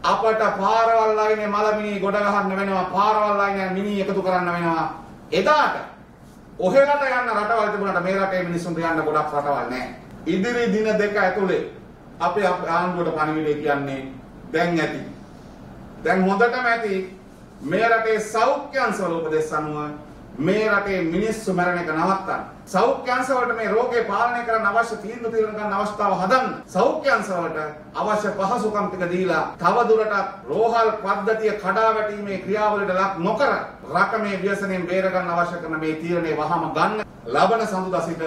අපට පාරවල් ලයිනේ මලමිනි ගොඩ ගහන්න වෙනවා, පාරවල් ලයිනේ මිනි එකතු කරන්න වෙනවා. එදාට ඔහෙලට යන්න රටවල් තිබුණාට මේ රටේ මිනිස්සුන්ට යන්න ගොඩක් රටවල් නැහැ. ඉදිරි දින දෙක ඇතුලේ අපි ආණ්ඩුවට පණිවිඩය කියන්නේ දැන් ඇති. දැන් හොඳටම ඇති මේ රටේ සෞඛ්‍ය අංශවල උපදෙස් අනුව මේ රටේ මිනිස්සු මරණ එක නවත්තන්න. සෞඛ්‍ය අංශවලට මේ රෝගේ පාලනය කරන්න අවශ්‍ය තීන්දුව తీරන ගන්න අවස්ථාව හදන්න. සෞඛ්‍ය අංශවලට අවශ්‍ය පහසුකම් ටික දීලා තව දුරටත් රෝහල් පද්ධතිය කඩා වැටීමේ ක්‍රියාවලියට ලක් නොකර රට මේ ව්‍යසනයෙන් බේර ගන්න අවශ්‍ය කරන මේ තීරණය වහම ගන්න. ලබන සඳුදා සිට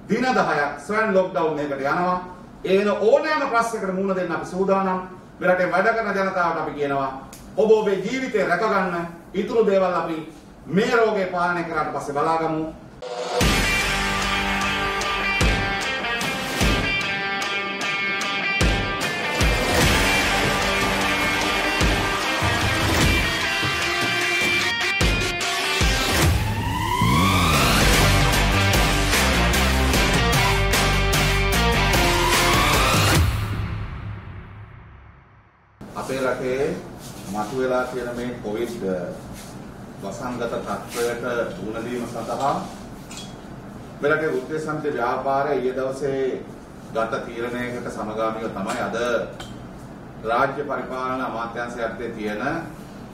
දින 10ක් ස්වයං ලොක්ඩවුන් එකකට යනවා. ඒන ඕනෑම ප්‍රශ්නයකට මුහුණ දෙන්න අපි සූදානම්. මේ රටේ වැඩ කරන ජනතාවට අපි කියනවා ඔබ ඔබේ ජීවිතය රැක ගන්න. ඊතුරු දේවල් අපි මේ රෝගේ පාලනය කරාට පස්සේ බලාගමු. අපේ රටේ මතුවලා තියෙන මේ කොවිඩ් වසංගත තත්ත්වයට මුහුණ දීම සඳහා මෙරටේ වෘත්තීය සමිති ව්‍යාපාරය ඊයේ දවසේ ගත තීරණයකට සමගාමීව තමයි අද රාජ්‍ය පරිපාලන අමාත්‍යාංශය යටතේ තියෙන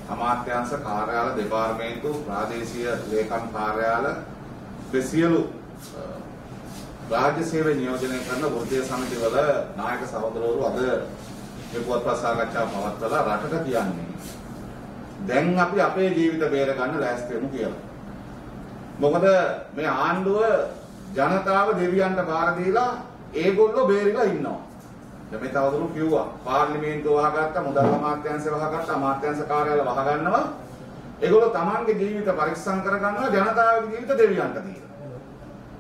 අමාත්‍යාංශ කාර්යාල දෙපාර්තමේන්තු ප්‍රාදේශීය ලේකම් කාර්යාල සියලු රාජ්‍ය සේවය නියෝජනය කරන වෘත්තීය සමිතිවල නායක සහෝදරවරු අද මේ පුවත්පත් සාකච්ඡාව පවත්වලා රටට කියන්නේ දැන් අපි අපේ ජීවිත බේර ගන්න ලෑස්ති වෙමු කියලා. මොකද මේ ආණ්ඩුව ජනතාව දෙවියන්ට බාර දීලා ඒගොල්ලෝ බේරිලා ඉන්නවා. දැන් මේ තවදුරු කිව්වා පාර්ලිමේන්තුව වහගත්ත, මුදල් අමාත්‍යාංශය වහගත්ත, අමාත්‍යාංශ කාර්යාල වහගන්නවා. ඒගොල්ලෝ Tamanගේ ජීවිත පරික්ෂම් කරගන්නවා ජනතාවගේ ජීවිත දෙවියන්ට දීලා.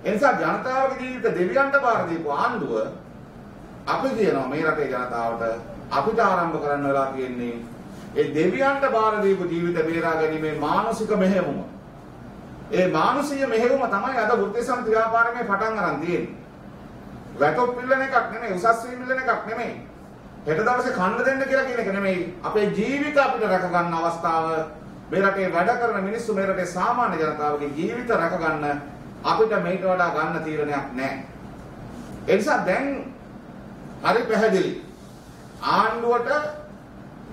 ඒ නිසා ජනතාවගේ ජීවිත දෙවියන්ට බාර දීපු ආණ්ඩුව අපි කියනවා මේ රටේ ජනතාවට අපිට ආරම්භ කරන්න වෙලා තියෙන්නේ ඒ දෙවියන්ට බාර දීපු ජීවිත බේරා ගැනීමේ මානසික මෙහෙයුම. ඒ මානසික මෙහෙයුම තමයි අද වෘත්තීය සමිති ව්‍යාපාරයේ පටන් ගන්න තියෙන්නේ. වැටොප් පිල්ලන එකක් නෙමෙයි, උසස් වීම පිල්ලන එකක් නෙමෙයි. හෙට දවසේ කන්න දෙන්න කියලා කියන එක නෙමෙයි. අපේ ජීවිත අපිට රැක ගන්න අවස්ථාව මේ රටේ වැඩ කරන මිනිස්සු මේ රටේ සාමාන්‍ය ජනතාවගේ ජීවිත රැක ගන්න අපිට මේට වඩා ගන්න තීරණයක් නැහැ. ඒ නිසා දැන් හරි පැහැදිලි ආණ්ඩුවට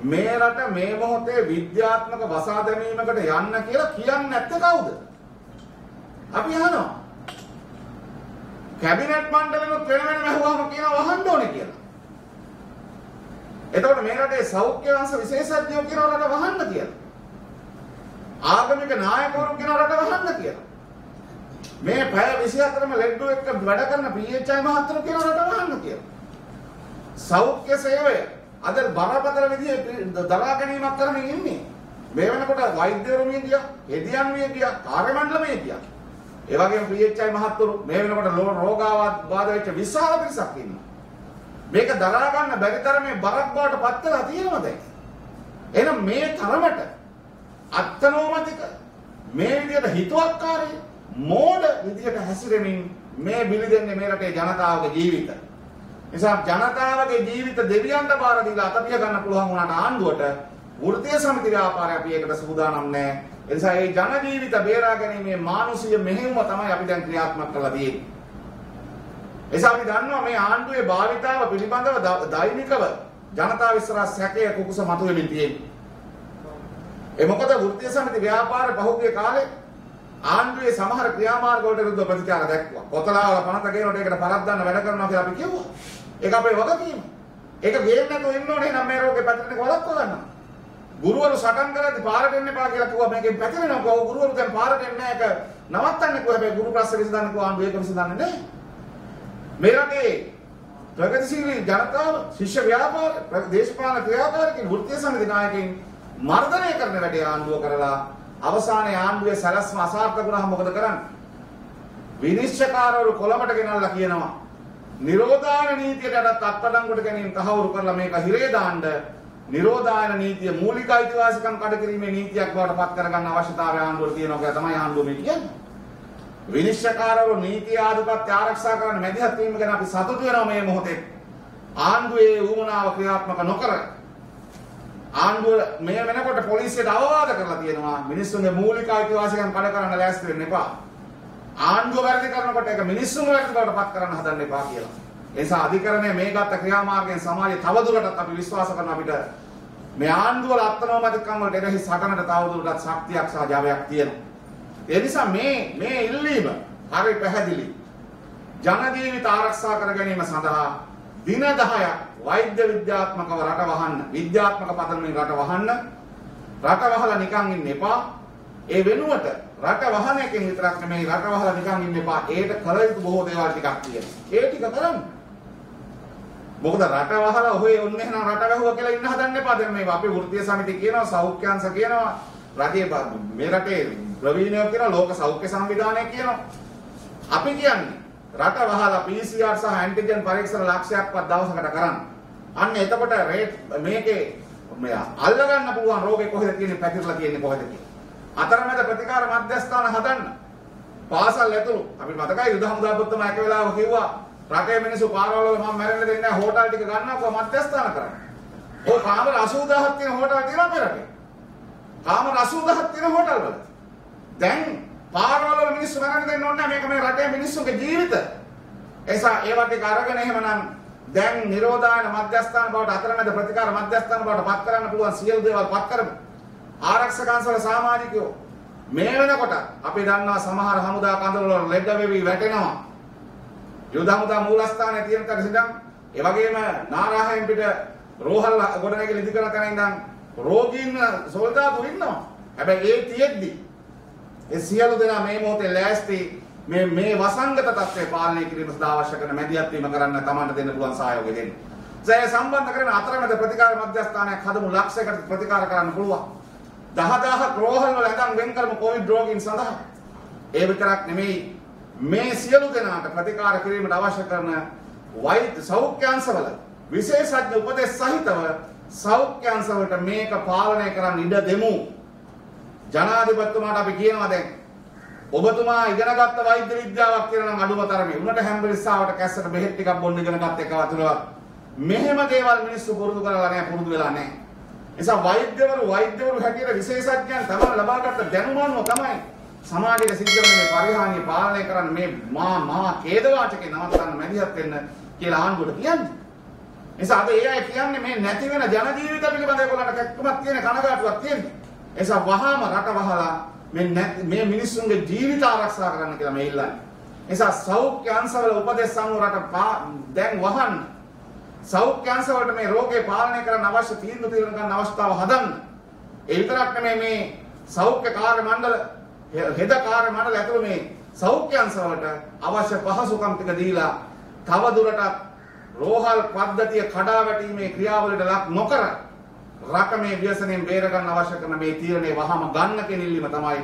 මේ රට මේ මොහොතේ විද්‍යාත්මක වසා දැමීමකට යන්න කියලා කියන්නේ නැත්තේ කවුද? අපි අහනවා. කැබිනට් මණ්ඩලෙත් වෙන වෙනම අහුවාම කියනවා වහන්න ඕනේ කියලා. එතකොට මේ රටේ සෞඛ්‍ය අංශ විශේෂඥයෝ කියනවා රට වහන්න කියලා. ආගමික නායකවරු කියනවා රට වහන්න කියලා. මේ පැය 24ම ලෙඩ්ඩු එක්ක වැඩ කරන PHI මහත්තයෝ කියනවා රට වහන්න කියලා. සෞඛ්‍ය සේවය අද බරපතල විදිහේ දරා ගැනීමක් කරමින් ඉන්නේ. මේ වෙනකොට වෛද්‍යවරු මිය ගියා, හෙදියන් මිය ගියා, කාර්ය මණ්ඩල මිය ගියා. ඒ වගේම PHI මහත්වරු මේ වෙනකොට රෝගාබාධ වෙච්ච විශාල පිරිසක් ඉන්නවා. මේක දරා ගන්න බැරි තරමේ බරක් බවට පත් වෙලා තියෙනවා දැන්. එහෙනම් මේ තරමට අත්නෝමතික මේ විදිහට හිතුවක්කාරී මෝඩ විදිහට හැසිරෙමින් මේ බිලි දෙන්නේ මේ රටේ ජනතාවගේ ජීවිත. නිසා ජනතාවගේ ජීවිත දෙවියන්ට බාර දීලා අතපිය ගන්න පුළුවන් වුණාට ආණ්ඩුවට වෘත්තීය සමිති ව්‍යාපාරය අපි ඒකට සූදානම් නැහැ. ඒ නිසා මේ ජන ජීවිත බේරා ගැනීමේ මානසික මෙහෙයුම තමයි අපි දැන් ක්‍රියාත්මක කරලා තියෙන්නේ. ඒ නිසා අපි දන්නවා මේ ආණ්ඩුවේ භාවිතාව පිළිබඳව දෛනිකව ජනතාව ඉස්සරහා සැකය කුකුස මතුවෙමින් තියෙන්නේ. ඒ මොකද වෘත්තීය සමිති ව්‍යාපාර පහුගිය කාලේ ආණ්ඩුවේ සමහර ක්‍රියාමාර්ග වලට විරුද්ධ ප්‍රතිචාර දැක්වුවා. කොතලාවල පනත ගේනකොට ඒකට පරද්දන්න වැඩ කරනවා කියලා අපි කිව්වා. ඒක අපේ වගකීම. ඒක ගේන්න නැතුව ඉන්න ඕනේ නම් මේ රෝගේ පැතිරෙන එක වළක්වා ගන්න. ගුරුවරු සටන් කරද්දී පාරට එන්න එපා කියලා කිව්වා. මේකෙන් පැතිරෙනවා. ඔව් ගුරුවරු දැන් පාරට එන්නේ නැහැ. ඒක නවත්තන්න කිව්වා. හැබැයි ගුරු ප්‍රශ්න විසඳන්න කිව්වා ආණ්ඩුව ඒක විසඳන්නේ නැහැ. මේ රටේ ප්‍රගතිශීලී ජනතාව, ශිෂ්‍ය ව්‍යාපාර, දේශපාලන ක්‍රියාකාරකයන්, වෘත්තීය සමිති නායකයින් මර්ධනය කරන වැඩේ ආණ්ඩුව කරලා අවසානයේ ආණ්ඩුවේ සැලැස්ම අසාර්ථක වුණාම මොකද කරන්නේ? විනිශ්චයකාරවරු කොළඹට ගෙනල්ලා කියනවා නිරෝධායන නීතියට අත්අඩංගුවට ගැනීම තහවුරු කරලා මේක හිරේ දාන්න නිරෝධායන නීතිය මූලික අයිතිවාසිකම් කඩ කිරීමේ නීතියක් බවට පත් කරගන්න අවශ්‍යතාවය ආණ්ඩුවට තියෙනවා කියලා තමයි ආණ්ඩුව මේ කියන්නේ. විනිශ්චයකාරවරු නීතිය ආධිපත්‍ය ආරක්ෂා කරන්න මැදිහත් වීම ගැන අපි සතුටු වෙනවා මේ මොහොතේ. ආණ්ඩුවේ ඌමනාව ක්‍රියාත්මක නොකර ආණ්ඩුව මේ වෙනකොට පොලිසියට අවවාද කරලා තියෙනවා මිනිස්සුන්ගේ මූලික අයිතිවාසිකම් කඩ කරන්න ලෑස්ති වෙන්න එපා. ආණ්ඩුව වැරදි කරනකොට ඒක මිනිස්සුන්ව වැරදි බවට පත් කරන්න හදන්න එපා කියලා. ඒ නිසා අධිකරණය මේ ගත්ත ක්‍රියාමාර්ගයෙන් සමාජයේ තවදුරටත් අපි විශ්වාස කරන අපිට මේ ආණ්ඩුව වල අත්නෝමතිකම් වලට එරෙහි සටනට තවදුරටත් ශක්තියක් සහ ජවයක් තියෙනවා. ඒ නිසා මේ ඉල්ලීම හරි පැහැදිලි. ජන ජීවිත ආරක්ෂා කර ගැනීම සඳහා දින 10ක් වෛද්‍ය විද්‍යාත්මකව රට වහන්න, විද්‍යාත්මක පදනමින් රට වහන්න, රට වහලා නිකන් ඉන්න එපා. ඒ වෙනුවට රට වහන එකෙන් විතරක් නෙමෙයි රට වහලා නිකන් ඉන්න එපා. ඒකට කල යුතු බොහෝ දේවල් ටිකක් තියෙනවා. ඒ ටික කරන්න. මොකද රට වහලා ඔහේ ඔන්න එහෙනම් රට වැහුවා කියලා ඉන්න හදන්න එපා. දැන් මේ අපේ වෘත්තීය සමිතිය කියනවා, සෞඛ්‍යාංශ කියනවා, රටේ මේ රටේ ප්‍රවීණයෝ කියනවා, ලෝක සෞඛ්‍ය සංවිධානය කියනවා. අපි කියන්නේ රට වහලා PCR සහ ඇන්ටිජන් පරීක්ෂණ ලක්ෂයක්වත් දවසකට කරන්න. අන්න එතකොට මේකේ අල්ල ගන්න පුළුවන් රෝගේ කොහෙද තියෙන්නේ, පැතිරලා තියෙන්නේ කොහෙද කියලා. අතරමැද ප්‍රතිකාර මධ්‍යස්ථාන හදන්න. පාසල් ඇතුළු අපි මතකයි යුද හමුදාපතිතුමා එක වෙලාවක කිව්වා රටේ මිනිස්සු පාරවල් වල මම මැරෙන්න දෙන්නේ නැහැ, හෝටල් ටික ගන්නකො මධ්‍යස්ථාන කරන්න. ඔය කාමර 80000ක් තියෙන හෝටල් තියෙනවා අපේ රටේ. කාමර 80000ක් තියෙන හෝටල් වල. දැන් පාරවල් වල මිනිස්සු මැරෙන්න දෙන්න ඕනේ නැහැ. මේක මේ රටේ මිනිස්සුගේ ජීවිත. එසා ඒවා ටික අරගෙන එහෙමනම් දැන් නිරෝධායන මධ්‍යස්ථාන බවට අතරමැද ප්‍රතිකාර මධ්‍යස්ථාන බවට පත් කරන්න පුළුවන් සියලු දේවල් පත් කරමු. ආරක්ෂකංශවල සමාජිකයෝ මේ වෙනකොට අපි දන්නවා සමහර හමුදා කඳවුර වල ලෙඩ වෙවි වැටෙනවා. යුද හමුදා මූලස්ථානයේ තියෙන තැන සිටන් ඒ වගේම නාරාහෙන් පිට රෝහල් ගොඩනැගිලි ඉදි කරන තැන ඉඳන් රෝගීන් සොල්දාදු ඉන්නවා. හැබැයි ඒ තියෙද්දි ඒ සියලු දෙනා මේ මොහොතේ ලෑස්ති මේ වසංගත තත්ත්වය පාලනය කිරීම සඳහා අවශ්‍ය කරන මැදිහත් වීම කරන්න තමන්ට දෙන්න පුළුවන් සහයෝගය දෙන්න. ඒ සම්බන්ධ කරගෙන අතරමැද ප්‍රතිකාර මධ්‍යස්ථානයක් හදමු, ලක්ෂයකට ප්‍රතිකාර කරන්න පුළුවන්. 10000ක් රෝහල් වල ඇඳන් වෙන් කරමු කොවිඩ් රෝගීන් සඳහා. ඒ විතරක් නෙමෙයි මේ සියලු දෙනාට ප්‍රතිකාර කිරීමට අවශ්‍ය කරන වෛද්‍ය සෞඛ්‍යාංශවල විශේෂඥ උපදෙස් සහිතව සෞඛ්‍යාංශවලට මේක පාලනය කරන්න ඉඩ දෙමු. ජනාධිපතිතුමාට අපි කියනවා දැන් ඔබතුමා ඉගෙනගත්ත වෛද්‍ය විද්‍යාවක් කියලා නම් අඩුම තරමේ උනට හැම්බරිස්සාවට කැස්සට බෙහෙත් ටිකක් බොන්න ඉගෙනගත්ත එක වතුරවත් මෙහෙම දේවල් මිනිස්සු පුරුදු කරලා නැහැ, පුරුදු වෙලා නැහැ. නිසා වෛද්‍යවරු හැටියට විශේෂඥයන් තමයි ලබාගත් දැනුම අනුව තමයි සමාජයේ සිද්ධ වෙන මේ පරිහානිය පාලනය කරන්න මේ මා ඛේදවාචකේ නවත්තන්න මැදිහත් වෙන්න කියලා ආණ්ඩුවට කියන්නේ. නිසා අද ඒ අය කියන්නේ මේ නැති වෙන ජන ජීවිත පිළිබඳව ඒගොල්ලන්ට කැක්කමක් තියෙන, කනගාටුවක් තියෙනවා. නිසා වහාම රට වහලා මේ මිනිස්සුන්ගේ ජීවිත ආරක්ෂා කරන්න කියලා මේ ඉල්ලන්නේ. නිසා සෞඛ්‍ය අංශවල උපදෙස් අනුව රට දැන් වහන්න. සෞඛ්‍ය අංශවලට මේ රෝගේ පාලනය කරන්න අවශ්‍ය තීන්දුව తీරන ගන්න අවස්ථාව හදන්න. ඒ විතරක් නෙමෙයි මේ සෞඛ්‍ය කාර්ය මණ්ඩල, හෙද කාර්ය මණ්ඩල ඇතුළු මේ සෞඛ්‍ය අංශවලට අවශ්‍ය පහසුකම් ටික දීලා තව දුරටත් රෝහල් පද්ධතිය කඩා වැටීමේ ක්‍රියාවලට ලක් නොකර රට මේ ව්‍යසනයෙන් බේර ගන්න අවශ්‍ය කරන මේ තීරණය වහම ගන්න කියන ඉල්ලීම තමයි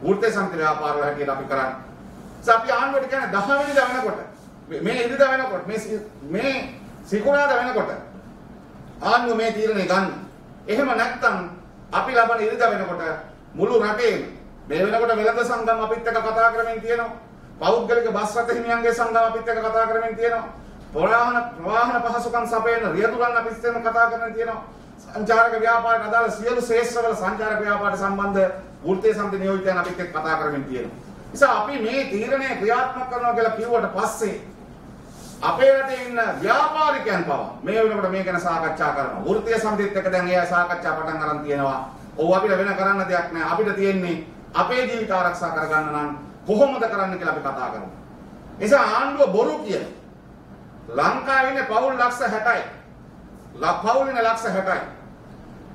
වෘත්තීය සමිති ව්‍යාපාරවල හැටියට අපි කරන්නේ. අපි ආණ්ඩුවට කියන්නේ 10 වෙනිදා වෙනකොට මේ ඉරිදා වෙනකොට මේ සිකුරාදා වෙනකොට ආණ්ඩුව මේ තීරණය ගන්න. එහෙම නැත්නම් අපි ලබන ඉරිදා වෙනකොට මුළු රටේම මේ වෙනකොට වෙළඳ සංගම් අපිත් එක්ක කතා කරමින් තියෙනවා. පෞද්ගලික බස් රථ හිමියන්ගේ සංගම් අපිත් එක්ක කතා කරමින් තියෙනවා. ප්‍රවාහන පහසුකම් සපයන රියදුරන් අපිත් එක්ක කතා කරමින් තියෙනවා. සංචාරක ව්‍යාපාරයට අදාළ සියලු ශේෂ්ත්‍රවල සංචාරක ව්‍යාපාරයට සම්බන්ධ වෘත්තීය සමිති නියෝජිතයන් අපිත් එක්ක කතා කරමින් තියෙනවා. නිසා අපි මේ තීරණය ක්‍රියාත්මක කරනවා කියලා කිව්වට පස්සේ අපේ රටේ ඉන්න ව්‍යාපාරිකයන් පවා මේ වෙනකොට මේ ගැන සාකච්ඡා කරනවා. වෘත්තීය සමිතියත් එක්ක දැන් ඒ සාකච්ඡා පටන් ගන්න තියෙනවා. ඔව් අපිට වෙන කරන්න දෙයක් නැහැ. අපිට තියෙන්නේ අපේ ජීවිත ආරක්ෂා කරගන්න නම් කොහොමද කරන්න කියලා අපි කතා කරමු. නිසා ආණ්ඩුව බොරු කියන ලංකාවේ ඉන්නේ පවුල් ලක්ෂ 60යි. පවුල් ඉන්නේ ලක්ෂ 60යි.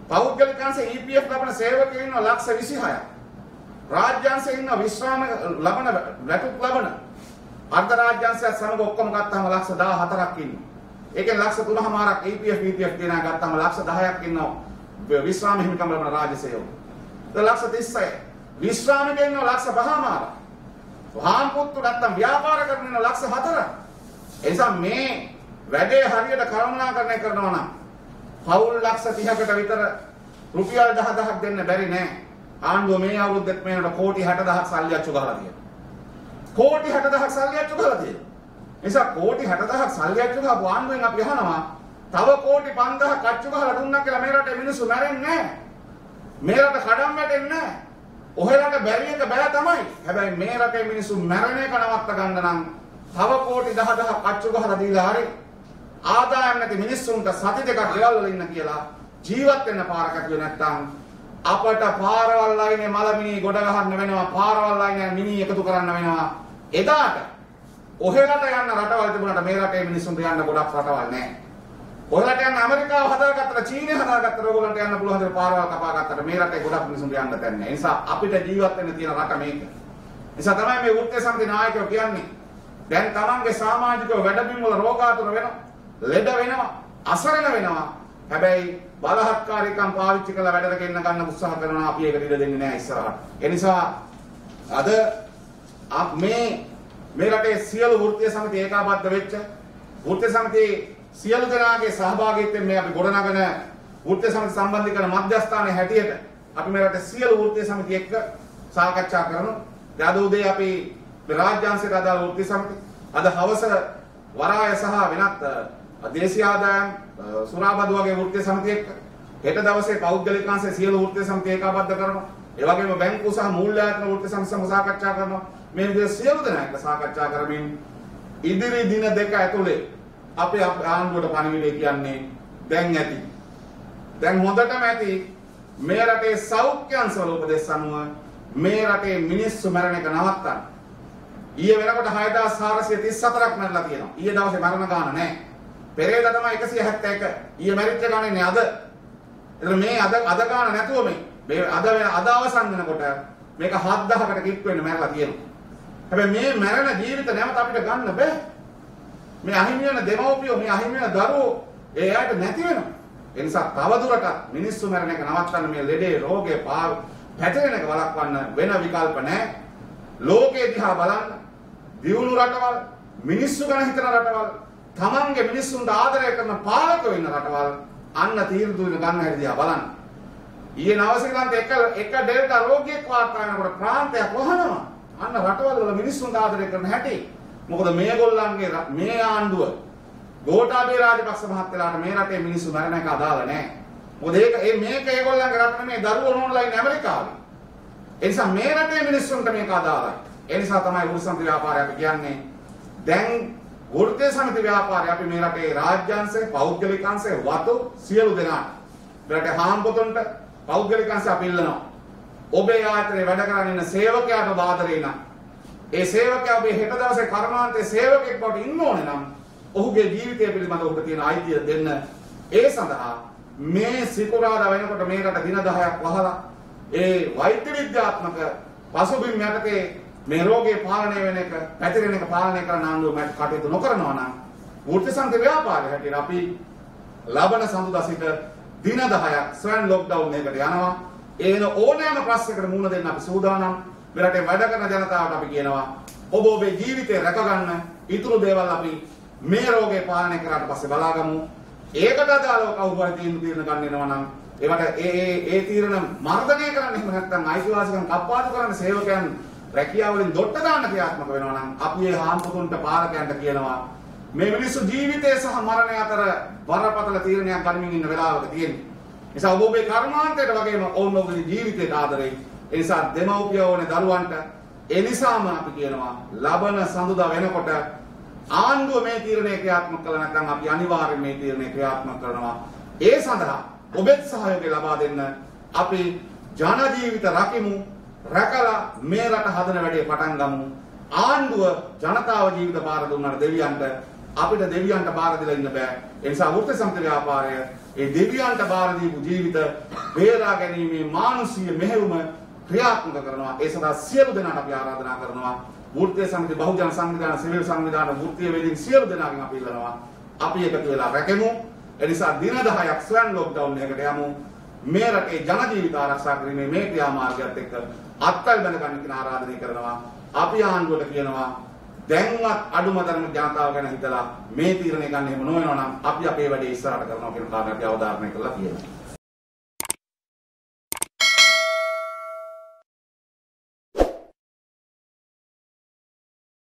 පෞද්ගලික අංශේ EPF ලබන සේවකයෝ ඉන්නවා ලක්ෂ 26ක්. රාජ්‍යාංශේ ඉන්නවා විශ්‍රාම ලබන වැටුප් ලබන අර්ධ රාජ්‍යාංශයත් සමග ඔක්කොම ගත්තාම ලක්ෂ 14ක් ඉන්නවා. ඒකෙන් ලක්ෂ 3මාරක් EPF තියනා ගත්තාම ලක්ෂ 10ක් ඉන්නවා විශ්‍රාම හිමිකම් ලබන රාජ්‍ය සේවක. ලක්ෂ 36. විශ්‍රාමිකයෝ ඉන්නවා ලක්ෂ 5මාරක්. වහාන් පුත්තු නැත්තම් ව්‍යාපාර කරන ඉන්නවා ලක්ෂ 4ක්. ඒ නිසා මේ වැඩේ හරියට කළමනාකරණය කරනවා නම් පවුල් ලක්ෂ 30කට විතර රුපියල් 10000ක් දෙන්න බැරි නෑ. ආණ්ඩුව මේ අවුරුද්දෙත් මේනට කෝටි 60000ක් සල්ලි අච්චු ගහලා තියෙනවා. කෝටි 60000ක් සල්ලි අච්චු ගහලා තියෙනවා. නිසා කෝටි 60000ක් සල්ලි අච්චු ගහපු ආණ්ඩුවෙන් අපි අහනවා තව කෝටි 5000 කච්චු ගහලා දුන්නා කියලා මේ රටේ මිනිස්සු මැරෙන්නේ නැහැ. මේ රට කඩම් වැටෙන්නේ නැහැ. ඔහෙලට බැරි එක බෑ තමයි. හැබැයි මේ රටේ මිනිස්සු මැරෙන එක නවත්ත ගන්න නම් තව කෝටි 10000 කච්චු ගහලා දීලා හරි ආදායම් නැති මිනිස්සුන්ට සති දෙකක් ගෙවල් වල ඉන්න කියලා ජීවත් වෙන්න පාරක් ඇතුලේ නැත්තම් අපට පාරවල් ලයිනේ මලමිනි ගොඩ ගහන්න වෙනවා. පාරවල් ලයිනේ මිනි එකතු කරන්න වෙනවා. එදාට ඔහෙලට යන්න රටවල් තිබුණාට මේ රටේ මිනිස්සුන්ට යන්න ගොඩක් රටවල් නැහැ. ඔහෙලට යන්න ඇමරිකාව හදාගත්තට චීනය හදාගත්තට ඔයගොල්ලන්ට යන්න පුළුවන් දේ පාරවල් කපා ගත්තට මේ රටේ ගොඩක් මිනිස්සුන්ට යන්න තැන් නැහැ. ඒ නිසා අපිට ජීවත් වෙන්න තියෙන රට මේක. ඒ නිසා තමයි මේ වෘත්තීය සමිති නායකයෝ කියන්නේ දැන් තමන්ගේ සමාජික වැඩබිම් වල රෝගාතුර වෙනවා, ලෙඩ වෙනවා, අසරණ වෙනවා. හැබැයි බලහත්කාරීකම් පාවිච්චි කරලා වැඩට ගෙන්න ගන්න උත්සාහ කරනවා. අපි ඒකට ඉඩ දෙන්නේ නැහැ ඉස්සරහට. ඒ නිසා අද මේ රටේ සියලු වෘත්තීය සමිති ඒකාබද්ධ වෙච්ච වෘත්තීය සමිති සියලු දෙනාගේ සහභාගීත්වයෙන් මේ අපි ගොඩනගන වෘත්තීය සමිති සම්බන්ධීකරණ මධ්‍යස්ථානයේ හැටියට අපි මේ රටේ සියලු වෘත්තීය සමිති එක්ක සාකච්ඡා කරනවා. අද උදේ අපි රාජ්‍යාංශයට අදාළ වෘත්තීය සමිති අද හවස වරාය සහ වෙනත් දේශීය ආදායම් සුරාබදු වගේ වෘත්තීය සමිති එක්ක හෙට දවසේ පෞද්ගලික අංශයේ සියලු වෘත්තීය සමිති ඒකාබද්ධ කරනවා. ඒ වගේම බැංකු සහ මූල්‍යායතන වෘත්තීය සමිති සමග සාකච්ඡා කරනවා. මේ විදිහට සියලු දෙනා එක්ක සාකච්ඡා කරමින් ඉදිරි දින දෙක ඇතුලේ අපි ආණ්ඩුවට පණිවිඩය කියන්නේ දැන් ඇති. දැන් හොඳටම ඇති මේ රටේ සෞඛ්‍ය අංශවල උපදෙස් අනුව මේ රටේ මිනිස්සු මරණ එක නවත්තන්න. ඊයේ වෙනකොට 6434ක් මැරලා තියෙනවා. ඊයේ දවසේ මරණ ගාන නැහැ. පෙරේද තමයි 171. ඊයේ මැරිච්ච ගානේ නේ අද. එතන මේ අද ගාන නැතුව මේ අද අවසන් වෙනකොට මේක 7000කට කිට් වෙන්න මැරලා තියෙනවා. හැබැයි මේ මැරෙන ජීවිත නැවත අපිට ගන්න බෑ. මේ අහිමි වෙන දෙමව්පියෝ මේ අහිමි වෙන දරුවෝ ඒ ඇයට නැති වෙනවා. ඒ නිසා තවදුරටත් මිනිස්සු මැරෙන එක නවත්තන්න මේ ලෙඩේ රෝගේ පැටලෙන එක වළක්වන්න වෙන විකල්ප නැහැ. ලෝකේ දිහා බලන්න. දියුණු රටවල්, මිනිස්සු ගැන හිතන රටවල්, තමන්ගේ මිනිස්සුන්ට ආදරය කරන පාලකයෝ ඉන්න රටවල් අන්න තීරණ ගන්න හැටි දිහා බලන්න. ඊයේ නවසීලන්තේ එක ඩෙල්ටා රෝගියෙක් වාර්තා වෙනකොට ප්‍රාන්තයක් වහනවා. අන්න රටවල් වල මිනිස්සුන්ට ආදරය කරන හැටි. මොකද මේගොල්ලන්ගේ මේ ආණ්ඩුව ගෝඨාභය රාජපක්ෂ මහත්තයාට මේ රටේ මිනිස්සු මරණ එක අදාළ නැහැ. මොකද මේක ඒගොල්ලන්ගේ රට නෙමෙයි දරුවෝ නෝනලා ඉන්නේ ඇමරිකාවේ. ඒ නිසා මේ රටේ මිනිස්සුන්ට මේක අදාළයි. ඒ නිසා තමයි වෘත්තීය සමිති ව්‍යාපාරය අපි කියන්නේ දැන් වෘත්තීය සමිති ව්‍යාපාරය අපි මේ රටේ රාජ්‍යාංශේ, පෞද්ගලික අංශේ වතු සියලු දෙනාට මේ රටේ හාම්පොතුන්ට පෞද්ගලික අංශය අපි ඉල්ලනවා. ඔබේ ආයතනයේ වැඩ කරගෙන ඉන්න සේවකයාට ආදරේ නම් ඒ සේවකයා ඔබේ හෙට දවසේ කර්මාන්තයේ සේවකෙක් බවට ඉන්න ඕනේ නම් ඔහුගේ ජීවිතය පිළිබඳව ඔබට තියෙන අයිතිය දෙන්න. ඒ සඳහා මේ සිකුරාදා වෙනකොට මේ රට දින 10ක් වහලා ඒ වෛද්‍ය විද්‍යාත්මක පසුබිම් යටතේ මේ රෝගේ පාලනය වෙන එක, පැතිරෙන එක පාලනය කරන ආණ්ඩුව කටයුතු නොකරනවා නම් වෘත්තීය සමිති ව්‍යාපාරය හැටියට අපි ලබන සඳුදා සිට දින 10ක් ස්වයං ලොක්ඩවුන් එකකට යනවා. ඒන ඕනෑම ප්‍රශ්නයකට මුහුණ දෙන්න අපි සූදානම්. මේ රටේ වැඩ කරන ජනතාවට අපි කියනවා ඔබ ඔබේ ජීවිතය රැකගන්න ඊතුරු දේවල් අපි මේ රෝගේ පාලනය කරාට පස්සේ බලාගමු. ඒකට අදාළව කවුරු හරි තීරණ ගන්න වෙනවා නම් ඒවට ඒ තීරණ මර්ධනය කරන්න එහෙම නැත්නම් අයිතිවාසිකම් කප්පාදු කරන්න සේවකයන් රැකියාව වලින් දොට්ට දාන්න ක්‍රියාත්මක වෙනවා නම් අපි ඒ හාම්පුතුන්ට පාලකයන්ට කියනවා මේ මිනිස්සු ජීවිතය සහ මරණය අතර බරපතල තීරණයක් ගනිමින් ඉන්න වෙලාවක තියෙන්නේ. ඒ නිසා ඔබ ඔබේ කර්මාන්තයට වගේම ඔවුන් ඔබේ ජීවිතයට ආදරේ. ඒ නිසා දෙමව්පියෝ ඕනේ දරුවන්ට. ඒ නිසාම අපි කියනවා ලබන සඳුදා වෙනකොට ආණ්ඩුව මේ තීරණය ක්‍රියාත්මක කළ නැත්නම් අපි අනිවාර්යයෙන් මේ තීරණය ක්‍රියාත්මක කරනවා. ඒ සඳහා ඔබෙත් සහයෝගය ලබා දෙන්න අපි ජන ජීවිත රකිමු. රැකලා මේ රට හදන වැඩේ පටන් ගමු. ආණ්ඩුව ජනතාව ජීවිත බාර දුන්නාට දෙවියන්ට අපිට දෙවියන්ට බාර දෙලා ඉන්න බෑ. ඒ නිසා වෘත්තීය සමිති ව්‍යාපාරය ඒ දෙවියන්ට බාර දීපු ජීවිත බේරා ගැනීමේ මානසික මෙහෙයුම ක්‍රියාත්මක කරනවා. ඒ සඳහා සියලු දෙනාට අපි ආරාධනා කරනවා. වෘත්තීය සමිති, බහුජන සංවිධාන, සිවිල් සංවිධාන, වෘත්තීය වේදික සියලු දෙනාගෙන් අපි ඉල්ලනවා අපි එකතු වෙලා රැකෙමු. ඒ නිසා දින 10ක් ස්වයං ලොක්ඩවුන් එකකට යමු. මේ රටේ ජන ජීවිත ආරක්ෂා කිරීමේ මේ ක්‍රියාමාර්ගයත් එක්ක අත්වල බඳ ගන්න කියන ආරාධනය කරනවා. අපි ආණ්ඩුවට කියනවා දැන්වත් අඩුම තරම ජනතාව ගැන හිතලා මේ තීරණය ගන්න එහෙම නොවෙනවා නම් අපි අපේ වැඩේ ඉස්සරහට කරනවා කියන කාරණාව අවධාරණය කරලා කියනවා.